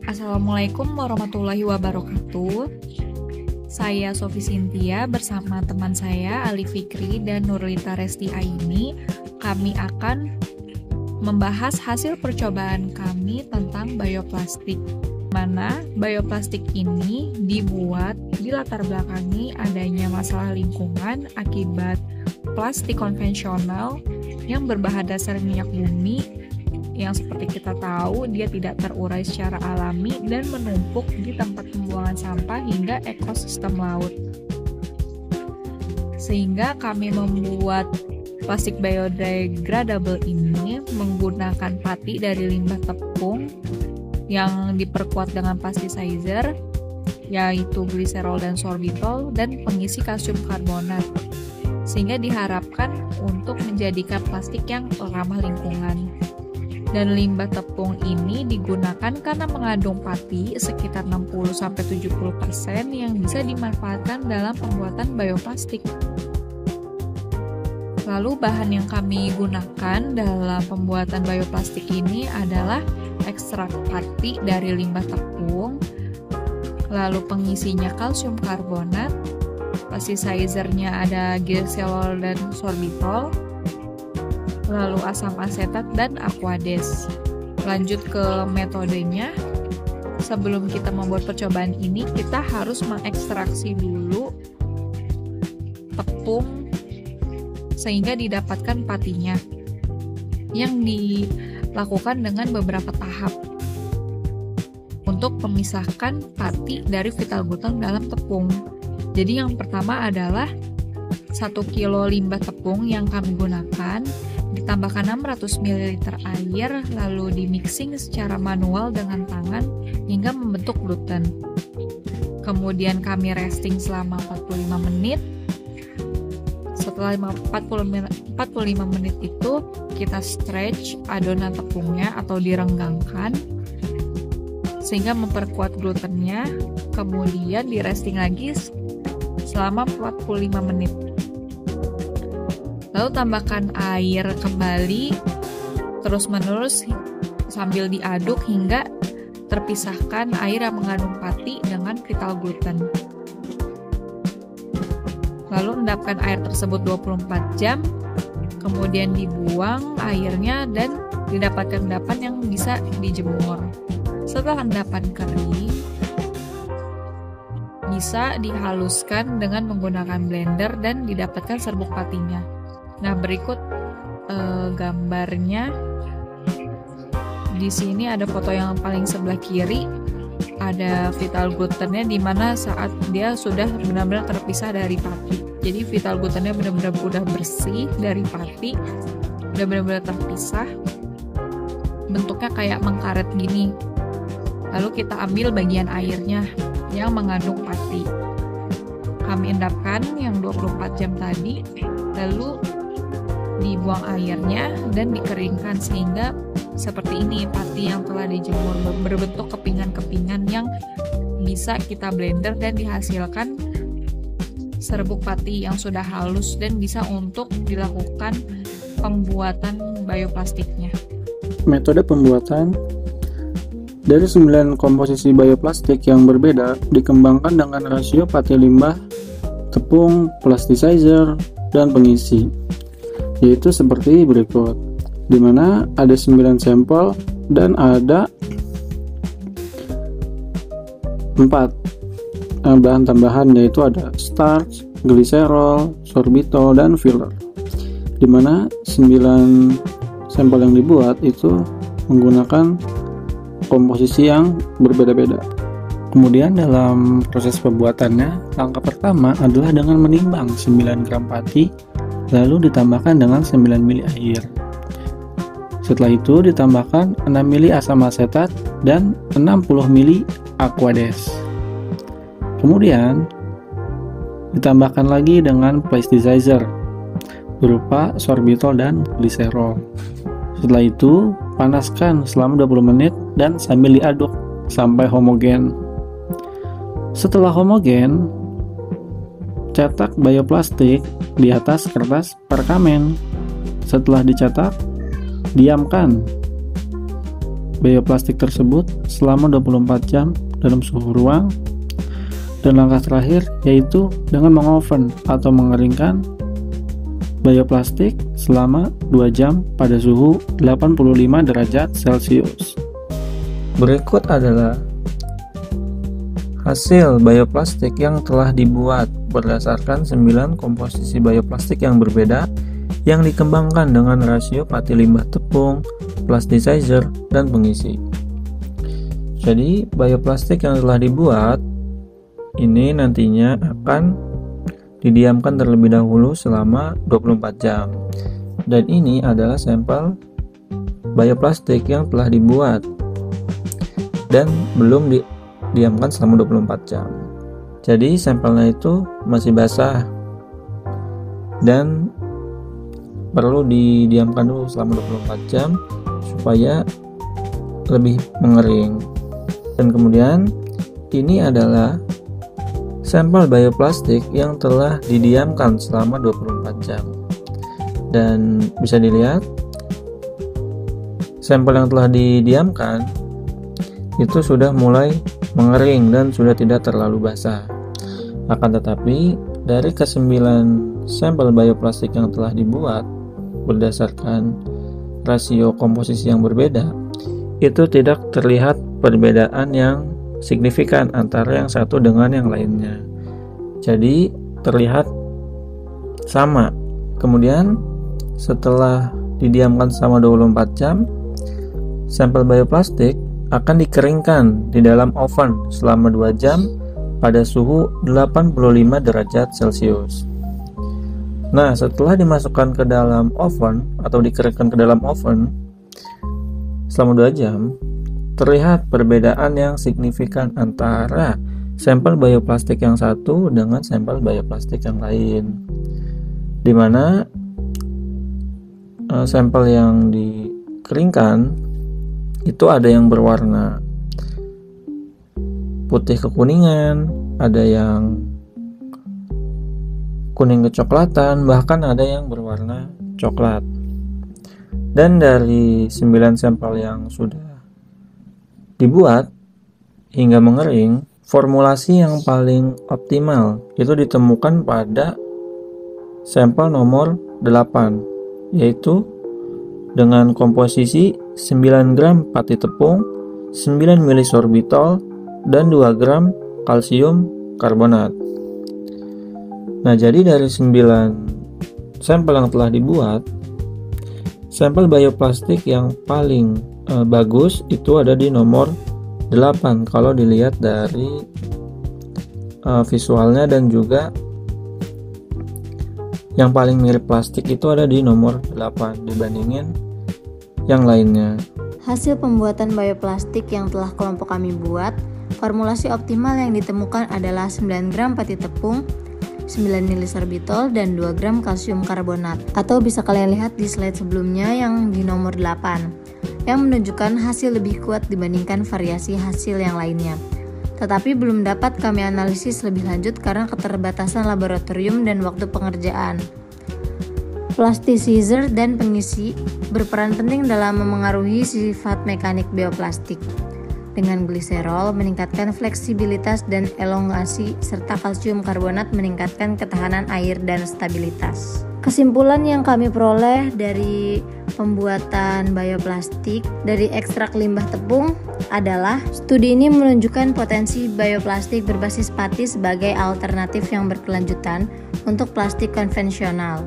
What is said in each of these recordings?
Assalamualaikum warahmatullahi wabarakatuh. Saya Sofi Sintia bersama teman saya Ali Fikri dan Nurlita Resti Aini. Kami akan membahas hasil percobaan kami tentang bioplastik. Mana bioplastik ini dibuat di latar belakangi adanya masalah lingkungan akibat plastik konvensional yang berbahan dasar minyak bumi yang seperti kita tahu dia tidak terurai secara alami dan menumpuk di tempat pembuangan sampah hingga ekosistem laut. Sehingga kami membuat plastik biodegradable ini menggunakan pati dari limbah tepung yang diperkuat dengan plasticizer, yaitu gliserol dan sorbitol, dan pengisi kalsium karbonat, sehingga diharapkan untuk menjadikan plastik yang ramah lingkungan. Dan limbah tepung ini digunakan karena mengandung pati sekitar 60-70% yang bisa dimanfaatkan dalam pembuatan bioplastik. Lalu bahan yang kami gunakan dalam pembuatan bioplastik ini adalah ekstrak pati dari limbah tepung, lalu pengisinya kalsium karbonat, plasticizer-nya ada gliserol dan sorbitol, lalu asam asetat dan aquades. Lanjut ke metodenya. Sebelum kita membuat percobaan ini, kita harus mengekstraksi dulu tepung sehingga didapatkan patinya, yang dilakukan dengan beberapa tahap untuk memisahkan pati dari vital gluten dalam tepung. Jadi yang pertama adalah 1 kilo limbah tepung yang kami gunakan, ditambahkan 600 ml air, lalu dimixing secara manual dengan tangan hingga membentuk gluten. Kemudian kami resting selama 45 menit. Setelah 45 menit itu kita stretch adonan tepungnya atau direnggangkan sehingga memperkuat glutennya. Kemudian di resting lagi selama 45 menit. Lalu tambahkan air kembali terus-menerus sambil diaduk hingga terpisahkan air yang mengandung pati dengan vital gluten. Lalu endapkan air tersebut 24 jam, kemudian dibuang airnya dan didapatkan endapan yang bisa dijemur. Setelah endapan kering, bisa dihaluskan dengan menggunakan blender dan didapatkan serbuk patinya. Nah, berikut gambarnya. Di sini ada foto yang paling sebelah kiri, ada vital glutennya di mana saat dia sudah benar-benar terpisah dari pati. Jadi vital glutennya benar-benar udah bersih dari pati, udah benar-benar terpisah. Bentuknya kayak mengkaret gini. Lalu kita ambil bagian airnya yang mengandung pati. Kami endapkan yang 24 jam tadi, lalu dibuang airnya dan dikeringkan sehingga seperti ini pati yang telah dijemur berbentuk kepingan-kepingan yang bisa kita blender dan dihasilkan serbuk pati yang sudah halus dan bisa untuk dilakukan pembuatan bioplastiknya. Metode pembuatan dari 9 komposisi bioplastik yang berbeda dikembangkan dengan rasio pati limbah, tepung, plasticizer, dan pengisi, yaitu seperti berikut, di mana ada 9 sampel dan ada 4 bahan tambahan, yaitu ada starch, gliserol, sorbitol, dan filler, di mana 9 sampel yang dibuat itu menggunakan komposisi yang berbeda-beda. Kemudian dalam proses pembuatannya, langkah pertama adalah dengan menimbang 9 gram pati, lalu ditambahkan dengan 9 ml air. Setelah itu ditambahkan 6 ml asam asetat dan 60 ml aquades. Kemudian ditambahkan lagi dengan plasticizer berupa sorbitol dan gliserol. Setelah itu panaskan selama 20 menit dan sambil diaduk sampai homogen. Setelah homogen, cetak bioplastik di atas kertas perkamen. Setelah dicetak, diamkan bioplastik tersebut selama 24 jam dalam suhu ruang. Dan langkah terakhir yaitu dengan mengoven atau mengeringkan bioplastik selama 2 jam pada suhu 85 derajat Celcius. Berikut adalah hasil bioplastik yang telah dibuat berdasarkan 9 komposisi bioplastik yang berbeda yang dikembangkan dengan rasio pati limbah tepung, plasticizer, dan pengisi. Jadi, bioplastik yang telah dibuat ini nantinya akan didiamkan terlebih dahulu selama 24 jam. Dan ini adalah sampel bioplastik yang telah dibuat dan belum didiamkan selama 24 jam. Jadi sampelnya itu masih basah dan perlu didiamkan dulu selama 24 jam supaya lebih mengering. Dan kemudian ini adalah sampel bioplastik yang telah didiamkan selama 24 jam. Dan bisa dilihat sampel yang telah didiamkan itu sudah mulai mengering dan sudah tidak terlalu basah. Akan tetapi dari ke-9 sampel bioplastik yang telah dibuat berdasarkan rasio komposisi yang berbeda, itu tidak terlihat perbedaan yang signifikan antara yang satu dengan yang lainnya. Jadi terlihat sama. Kemudian setelah didiamkan selama 24 jam, sampel bioplastik akan dikeringkan di dalam oven selama 2 jam pada suhu 85 derajat Celcius. Nah, setelah dimasukkan ke dalam oven atau dikeringkan ke dalam oven selama 2 jam, terlihat perbedaan yang signifikan antara sampel bioplastik yang satu dengan sampel bioplastik yang lain, di mana sampel yang dikeringkan itu ada yang berwarna putih kekuningan, ada yang kuning kecoklatan, bahkan ada yang berwarna coklat. Dan dari 9 sampel yang sudah dibuat hingga mengering, formulasi yang paling optimal itu ditemukan pada sampel nomor 8, yaitu dengan komposisi 9 gram pati tepung, 9 ml sorbitol, dan 2 gram kalsium karbonat. Nah, jadi dari 9 sampel yang telah dibuat, sampel bioplastik yang paling bagus itu ada di nomor 8 kalau dilihat dari visualnya, dan juga yang paling mirip plastik itu ada di nomor 8 dibandingin yang lainnya. Hasil pembuatan bioplastik yang telah kelompok kami buat, formulasi optimal yang ditemukan adalah 9 gram pati tepung, 9 ml sorbitol, dan 2 gram kalsium karbonat. Atau bisa kalian lihat di slide sebelumnya yang di nomor 8 yang menunjukkan hasil lebih kuat dibandingkan variasi hasil yang lainnya. Tetapi belum dapat kami analisis lebih lanjut karena keterbatasan laboratorium dan waktu pengerjaan. Plasticizer dan pengisi berperan penting dalam memengaruhi sifat mekanik bioplastik. Dengan gliserol meningkatkan fleksibilitas dan elongasi, serta kalsium karbonat meningkatkan ketahanan air dan stabilitas. Kesimpulan yang kami peroleh dari pembuatan bioplastik dari ekstrak limbah tepung adalah studi ini menunjukkan potensi bioplastik berbasis pati sebagai alternatif yang berkelanjutan untuk plastik konvensional.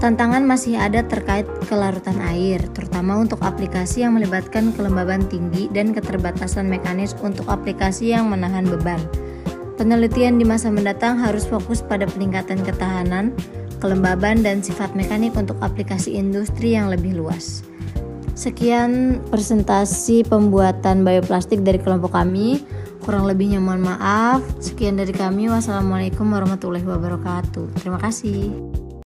Tantangan masih ada terkait kelarutan air, terutama untuk aplikasi yang melibatkan kelembaban tinggi dan keterbatasan mekanis untuk aplikasi yang menahan beban. Penelitian di masa mendatang harus fokus pada peningkatan ketahanan, kelembaban, dan sifat mekanik untuk aplikasi industri yang lebih luas. Sekian presentasi pembuatan bioplastik dari kelompok kami. Kurang lebihnya mohon maaf. Sekian dari kami. Wassalamualaikum warahmatullahi wabarakatuh. Terima kasih.